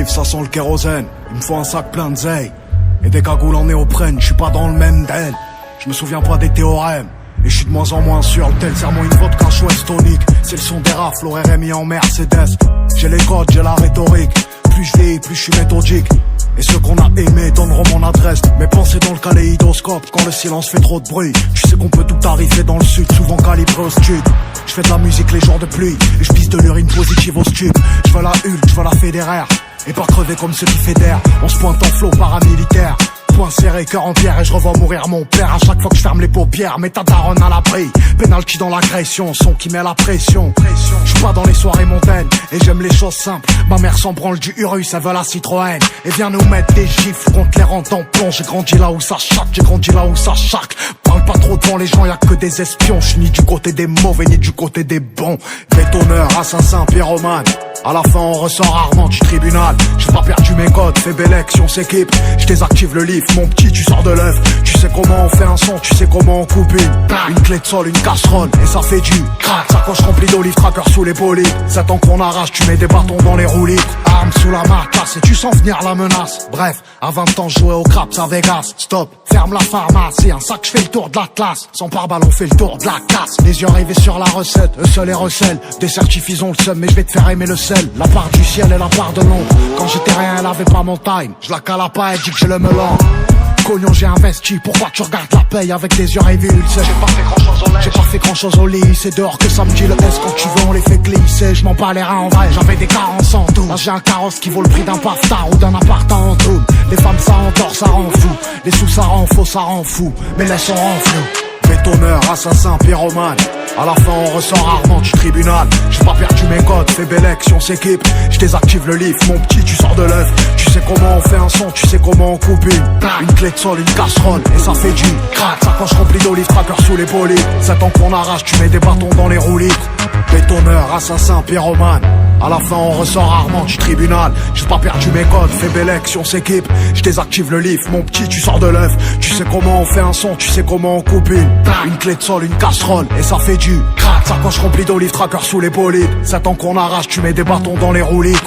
J'arrive, ça sent le kérosène. Il me faut un sac plein de zeille et des cagoules en néoprène. J'suis pas dans le même den. Je me souviens pas des théorèmes. Et je suis de moins en moins sûr, le tel serment une vodka chouette tonique. C'est le son des rafles, au RMI en Mercedes. J'ai les codes, j'ai la rhétorique. Plus je vieillis, plus je suis méthodique. Et ceux qu'on a aimés donneront mon adresse. Mes pensées dans le kaléidoscope, quand le silence fait trop de bruit. Tu sais qu'on peut tout arriver dans le sud, souvent calibré au stud. Je fais de la musique les jours de pluie, et je pisse de l'urine positive au stud. Je veux la Hulk, je veux la Federer, et pas crever comme ceux qui fédèrent. On se pointe en flot paramilitaire. Point serré, cœur en pierre, et je revois mourir mon père. À chaque fois que je ferme les paupières, mets ta daronne à l'abri. Penalty dans l'agression, son qui met la pression. Je suis pas dans les soirées montaines, et j'aime les choses simples. Ma mère s'en branle du Urus, elle veut la Citroën. Et vient nous mettre des gifles contre les rangs en plomb. J'ai grandi là où ça chaque, j'ai grandi là où ça chaque. Parle pas trop devant les gens, y'a que des espions. Je suis ni du côté des mauvais, ni du côté des bons. Bétonneur, assassin, pyromane. À la fin on ressort rarement du tribunal. J'ai pas perdu mes codes, fais belle si on s'équipe. Je désactive le livre, mon petit tu sors de l'œuf. Tu sais comment on fait un son, tu sais comment on coupe une clé de sol, une casserole, et ça fait du crack. Sacoche remplie d'olives, tracker sous les bolides. 7 ans qu'on arrache, tu mets des bâtons dans les roulis. Arme sous la marcasse et tu sens venir la menace. Bref, à 20 ans je jouais au craps à Vegas. Stop, ferme la pharmacie, un sac je fais le tour de la classe. Sans pare-balles on fait le tour de la casse. Les yeux rivés sur la recette, eux seuls et recèlent. Des certifs ils ont le seum mais je vais te faire aimer le sel. La part du ciel et la part de l'ombre. Quand j'étais rien elle avait pas mon time. Je la cala pas, elle dit que j'ai le melon. Cognon j'ai investi, pourquoi tu regardes la paye avec des yeux révulsés? J'ai pas fait grand chose au lait, j'ai pas fait grand chose au lit. C'est dehors que ça me dit le S, quand tu veux on les fait glisser. Je m'en bats les reins en vrai, j'avais des carences en tout. Là j'ai un carrosse qui vaut le prix d'un paftard ou d'un appart en tout. Les femmes ça endort, ça rend fou. Les sous ça rend faux, ça rend fou. Mais laisse on rend flou. Bétonneur, assassin, pyromane. À la fin on ressort rarement du tribunal. J'ai pas perdu mes codes, fais belle si on s'équipe. Je désactive le livre, mon petit tu sors de l'œuf. Tu sais comment on fait un son, tu sais comment on coupe une clé de sol, une casserole, et ça fait du crack. Sacoche remplie d'olives, tracker sous les bolides. 7 ans qu'on arrache, tu mets des bâtons dans les roulis. Bétonneur, assassin, pyromane. À la fin on ressort rarement du tribunal. J'ai pas perdu mes codes, fais belle si on s'équipe. Je désactive le livre, mon petit tu sors de l'œuf. Tu sais comment on fait un son, tu sais comment on coupe une clé de sol, une casserole, et ça fait du crack. Sacoche remplie d'olives, tracker sous les bolides. 7 ans qu'on arrache, tu mets des bâtons dans les roulis.